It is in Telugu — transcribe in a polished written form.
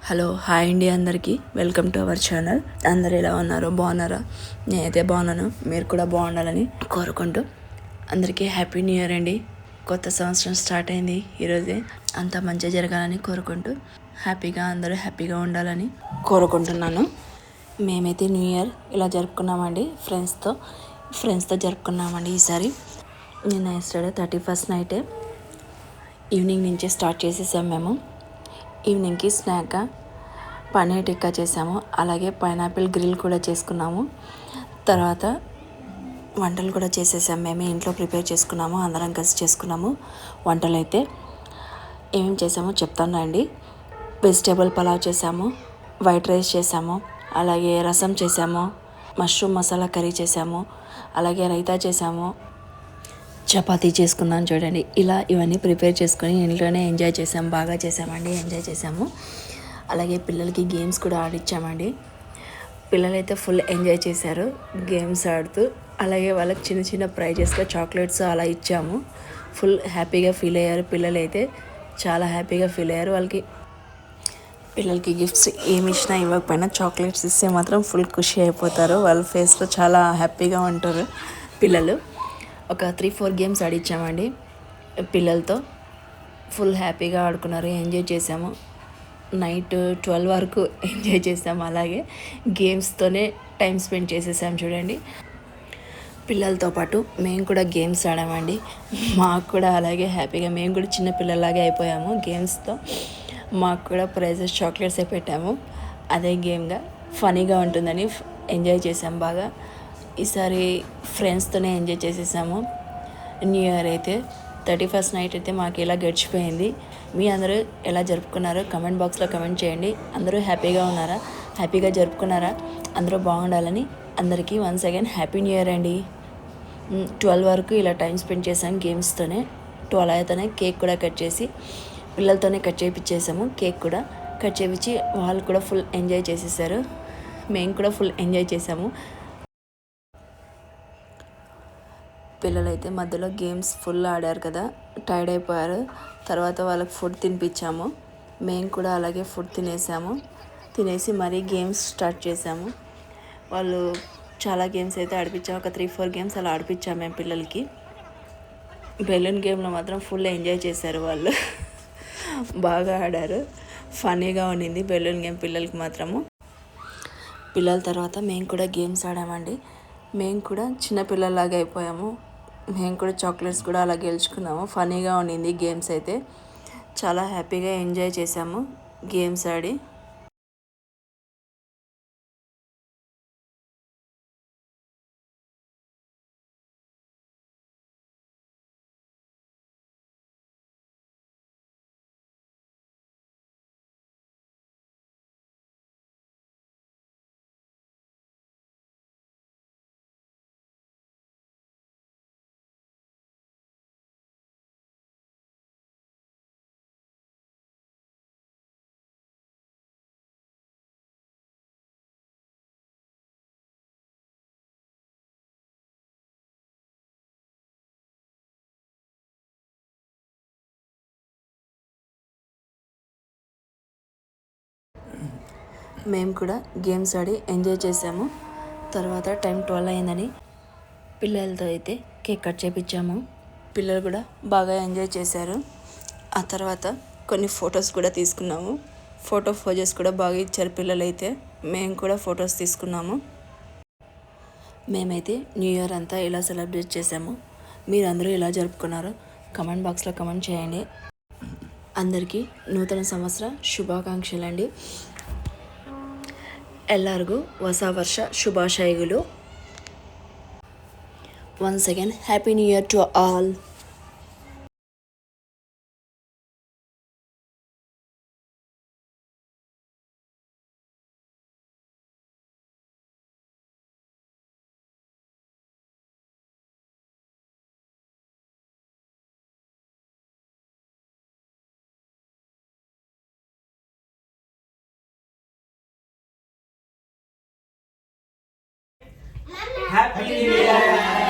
హలో హాయ్ అండి, అందరికీ వెల్కమ్ టు అవర్ ఛానల్. అందరు ఎలా ఉన్నారో బాగున్నారా? నేనైతే బాగున్నాను, మీరు కూడా బాగుండాలని కోరుకుంటూ అందరికీ హ్యాపీ న్యూ ఇయర్ అండి. కొత్త సంవత్సరం స్టార్ట్ అయింది ఈరోజే. అంతా మంచిగా జరగాలని కోరుకుంటూ అందరూ హ్యాపీగా ఉండాలని కోరుకుంటున్నాను. మేమైతే న్యూ ఇయర్ ఇలా జరుపుకున్నామండి, ఫ్రెండ్స్తో జరుపుకున్నామండి ఈసారి. నిన్న ఎస్టర్డే 31st నైటే ఈవినింగ్ నుంచే స్టార్ట్ చేసేసాం మేము. ఈవినింగ్కి స్నాక్గా పన్నీర్ టిక్కా చేసాము, అలాగే పైనాపిల్ గ్రిల్ కూడా చేసుకున్నాము. తర్వాత వంటలు కూడా చేసేసాము, మేమే ఇంట్లో ప్రిపేర్ చేసుకున్నాము, అందరం కలిసి చేసుకున్నాము. వంటలు అయితే ఏమేమి చేసామో చెప్తాను అండి. వెజిటేబుల్ పలావ్ చేసాము, వైట్ రైస్ చేసాము, అలాగే రసం చేసాము, మష్రూమ్ మసాలా కర్రీ చేసాము, అలాగే రైతా చేసాము, చపాతీ చేసుకున్నాను చూడండి. ఇవన్నీ ప్రిపేర్ చేసుకొని ఇంట్లోనే బాగా ఎంజాయ్ చేసాము. అలాగే పిల్లలకి గేమ్స్ కూడా ఆడిచ్చామండి. పిల్లలైతే ఫుల్ ఎంజాయ్ చేశారు గేమ్స్ ఆడుతూ. అలాగే వాళ్ళకి చిన్న చిన్న ప్రైజెస్గా చాక్లెట్స్ అలా ఇచ్చాము. ఫుల్ హ్యాపీగా ఫీల్ అయ్యారు పిల్లలైతే, చాలా హ్యాపీగా ఫీల్ అయ్యారు. పిల్లలకి గిఫ్ట్స్ ఏమి ఇచ్చినా ఇవ్వకపోయినా చాక్లెట్స్ ఇస్తే మాత్రం ఫుల్ ఖుషి అయిపోతారు. వాళ్ళ ఫేస్లో చాలా హ్యాపీగా ఉంటారు పిల్లలు. ఒక 3-4 గేమ్స్ ఆడిచ్చామండి పిల్లలతో. ఫుల్ హ్యాపీగా ఆడుకున్నారు, ఎంజాయ్ చేసాము. నైట్ 12 వరకు ఎంజాయ్ చేసాము. అలాగే గేమ్స్తోనే టైం స్పెండ్ చేసేసాం చూడండి. పిల్లలతో పాటు మేము కూడా గేమ్స్ ఆడామండి. మాకు కూడా అలాగే హ్యాపీగా, మేము కూడా చిన్న పిల్లలాగే అయిపోయాము గేమ్స్తో. మాకు కూడా ప్రైజెస్ చాక్లెట్సే పెట్టాము. అదే గేమ్గా ఫనీగా ఉంటుందని ఎంజాయ్ చేసాం బాగా. ఈసారి ఫ్రెండ్స్తోనే ఎంజాయ్ చేసేసాము. న్యూ ఇయర్ అయితే 31st నైట్ అయితే మాకు ఇలా గడిచిపోయింది. మీ అందరూ ఎలా జరుపుకున్నారో కమెంట్ బాక్స్లో కమెంట్ చేయండి. అందరూ హ్యాపీగా ఉన్నారా? హ్యాపీగా జరుపుకున్నారా? అందరూ బాగుండాలని అందరికీ once again happy new year అండి. 12 వరకు ఇలా టైం స్పెండ్ చేసాం గేమ్స్తోనే. 12 అయితేనే కేక్ కూడా కట్ చేసి పిల్లలతోనే కట్ చేయించేసాము. కేక్ కూడా కట్ చేయించి వాళ్ళు కూడా ఫుల్ ఎంజాయ్ చేసేసారు. మేము కూడా ఫుల్ ఎంజాయ్ చేసాము. పిల్లలైతే మధ్యలో గేమ్స్ ఫుల్ ఆడారు కదా, టైర్డ్ అయిపోయారు. తర్వాత వాళ్ళకి ఫుడ్ తినిపించాము. మేము కూడా అలాగే ఫుడ్ తినేసి మరీ గేమ్స్ స్టార్ట్ చేసాము. వాళ్ళు చాలా గేమ్స్ అయితే ఆడిపించాము. ఒక 3-4 గేమ్స్ అలా ఆడిపించాము మేము పిల్లలకి. బెలూన్ గేమ్లో మాత్రం ఫుల్ ఎంజాయ్ చేశారు వాళ్ళు. బాగా ఆడారు, ఫన్నీగా ఉండింది బెలూన్ గేమ్ పిల్లలకి మాత్రము. పిల్లల తర్వాత మేము కూడా గేమ్స్ ఆడామండి. మేము కూడా చిన్నపిల్లలాగా అయిపోయాము. మేము కూడా చాక్లెట్స్ కూడా అలా గెలుచుకున్నాము. ఫనీగా ఉండింది గేమ్స్ అయితే. చాలా హ్యాపీగా ఎంజాయ్ చేసాము గేమ్స్ ఆడి. మేము కూడా గేమ్స్ ఆడి ఎంజాయ్ చేసాము. తర్వాత టైం 12 అయిందని పిల్లలతో అయితే కేక్ కట్ చేయించాము. పిల్లలు కూడా బాగా ఎంజాయ్ చేశారు. ఆ తర్వాత కొన్ని ఫొటోస్ కూడా తీసుకున్నాము. ఫొటోస్ కూడా బాగా ఇచ్చారు పిల్లలైతే. మేము కూడా ఫొటోస్ తీసుకున్నాము. మేమైతే న్యూ ఇయర్ అంతా ఇలా సెలబ్రేట్ చేసాము. మీరందరూ ఎలా జరుపుకున్నారో కమెంట్ బాక్స్లో కమెంట్ చేయండి. అందరికీ నూతన సంవత్సర శుభాకాంక్షలు అండి. ಎಲ್ಲರಿಗೂ ಹೊಸ ವರ್ಷ ಶುಭಾಶಯಗಳು. Once again, Happy New Year to all. Happy New Year!